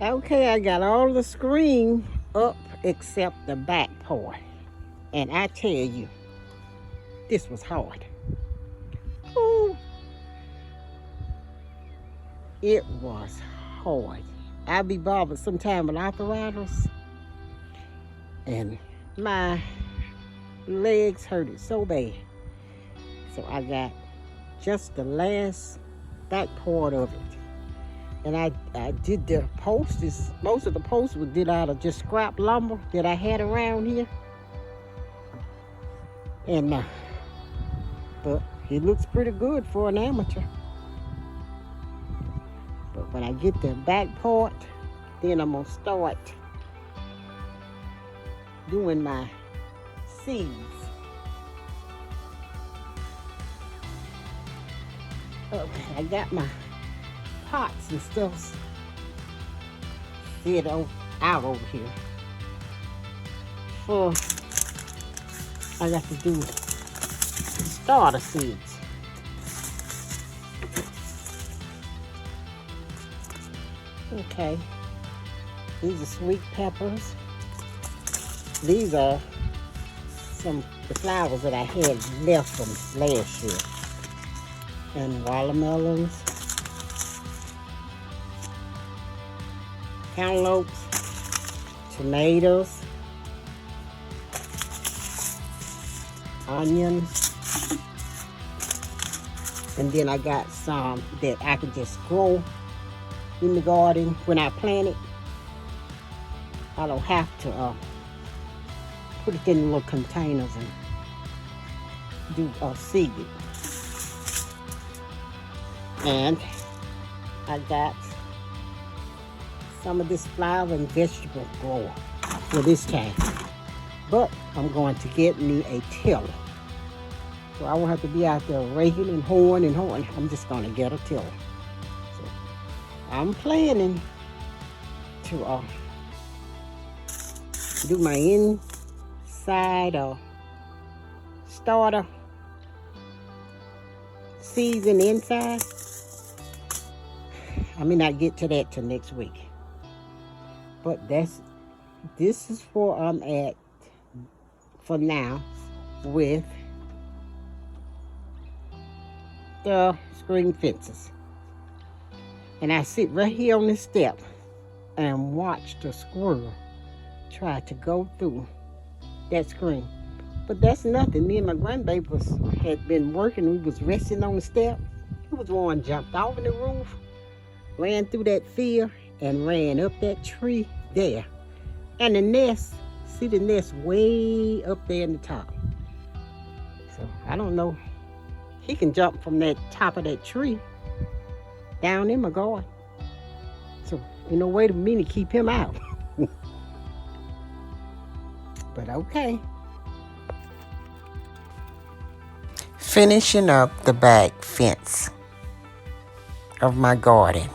Okay, I got all the screen up except the back part. And I tell you, this was hard. Ooh, it was hard. I be bothered sometime with operators, and my legs hurted so bad. So I got just the last back part of it. And I did the posts. Most of the posts were did out of just scrap lumber that I had around here. And but it looks pretty good for an amateur. But when I get the back part, then I'm gonna start doing my seeds. Okay, I got my pots and stuff set out over here. For I got to do starter seeds. Okay, these are sweet peppers. These are some the flowers that I had left from last year. And watermelons, cantaloupes, tomatoes, onions, and then I got some that I could just grow in the garden when I plant it. I don't have to put it in little containers and do seed it. And I got some of this flower and vegetable grower for this time. But I'm going to get me a tiller. So I won't have to be out there raking and hoeing and hoeing. I'm just going to get a tiller. So I'm planning to do my inside starter seeds in the inside. I may not get to that till next week. But this is where I'm at for now with the screen fences. And I sit right here on the step and watch the squirrel try to go through that screen. But that's nothing. Me and my grandbaby had been working. We was resting on the step. He was one jumped off in the roof, ran through that field, and ran up that tree there. And the nest, see the nest way up there in the top. So I don't know. He can jump from that top of that tree down in my garden. So ain't no way to me to keep him out. But okay. Finishing up the back fence of my garden.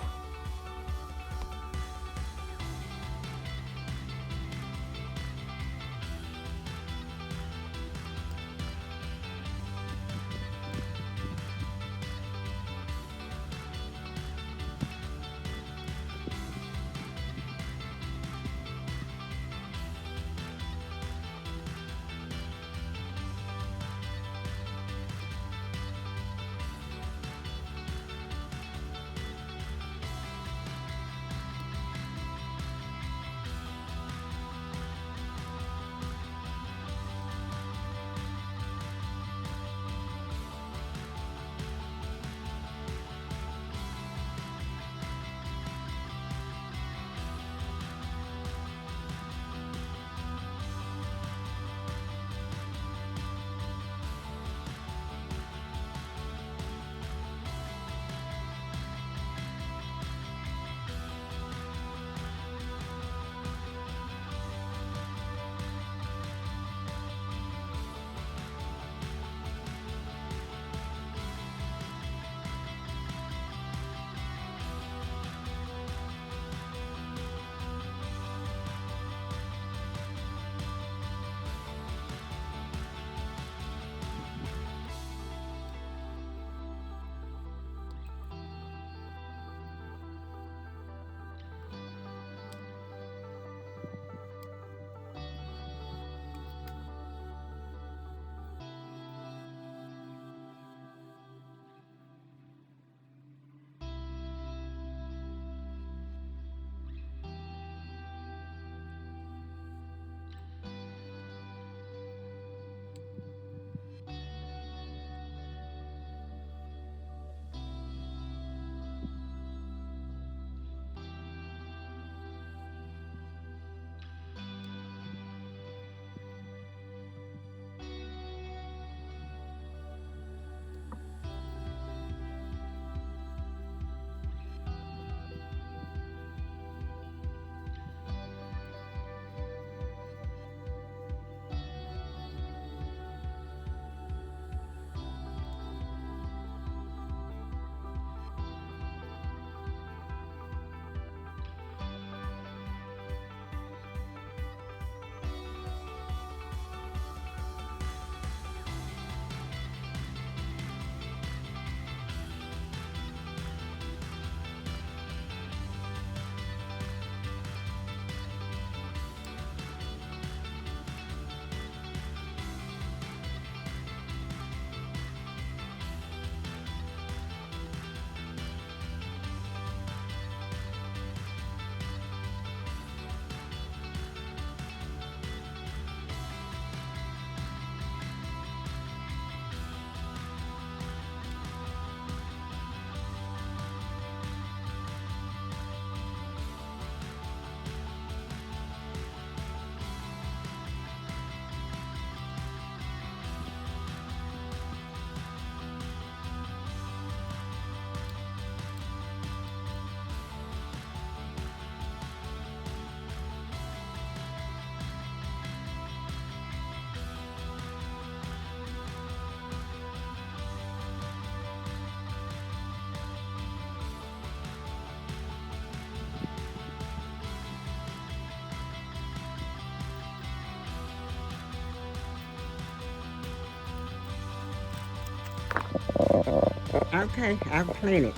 Okay, I've planted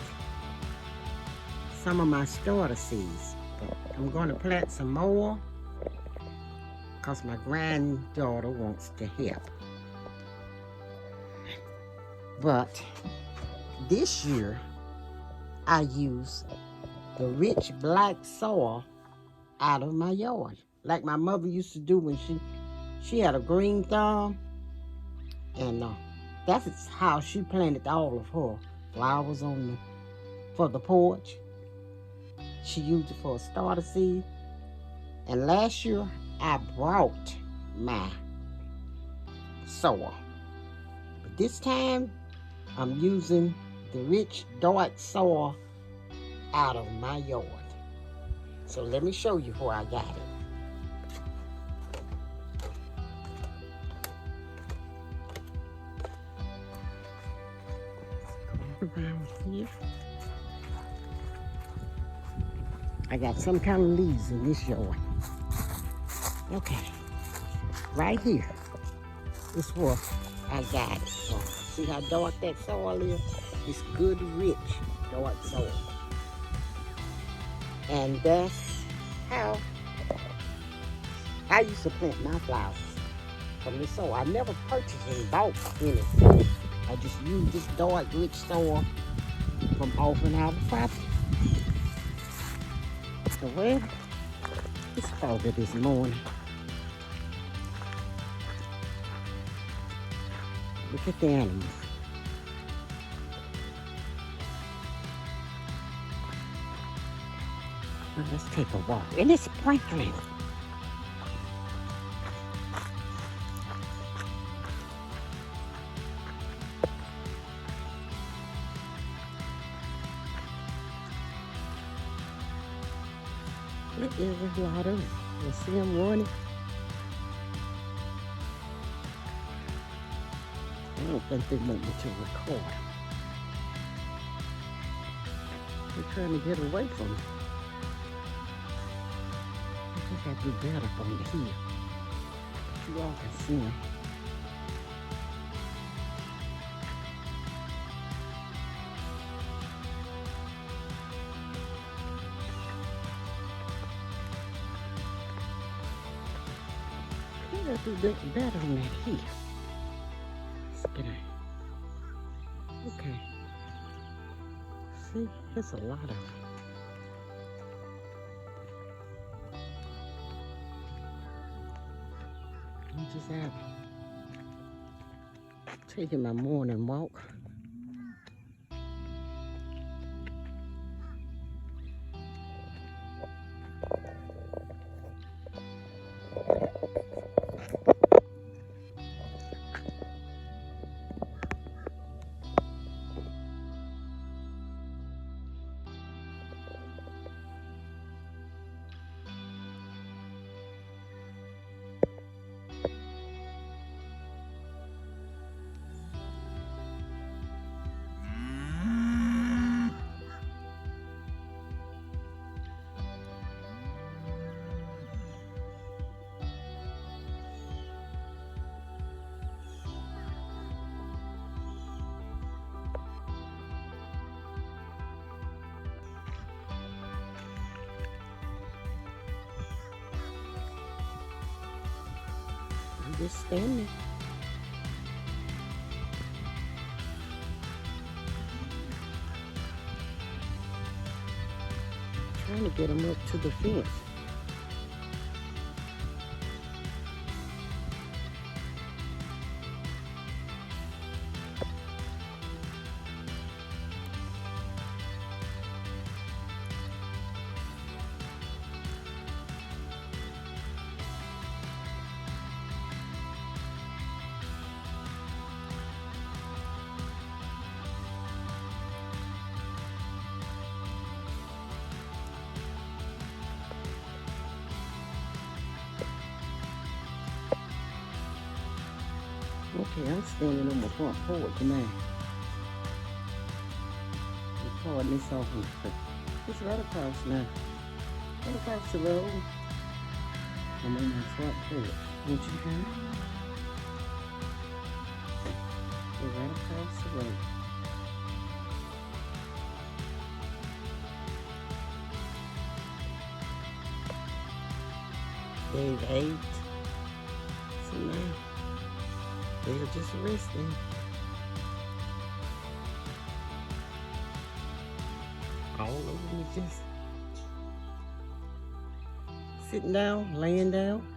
some of my starter seeds. I'm going to plant some more because my granddaughter wants to help. But this year, I used the rich black soil out of my yard, like my mother used to do when she had a green thumb, and that's how she planted all of her flowers for the porch. She used it for a starter seed, and last year I brought my soil, but this time I'm using the rich dark soil out of my yard. So let me show you where I got it. Around here, I got some kind of leaves in this yard. Okay, right here is where I got it. So, see how dark that soil is? It's good, rich, dark soil. And that's how I used to plant my flowers, from this soil. I never purchased and bought anything. I just used this dark, rich soil from off and our property. Well, it's foggy this morning. Look at the animals. Well, let's take a walk. And it's sprinkling. There is a lot of them. You see them running? I don't think they want me to record. They're trying to get away from me. I think I do better from here. You all can see them. I think I do better on that here. Let's get out. Okay. See, there's a lot of them. I'm just out taking my morning walk. I'm just standing. Trying to get them up to the fence. Okay, I'm standing on my front porch now. Recording this off. It's right across now. Right across the road. I'm on my front porch. Won't you come? We're right across the road. They've ate. So now they're just resting. All over me, just sitting down, laying down.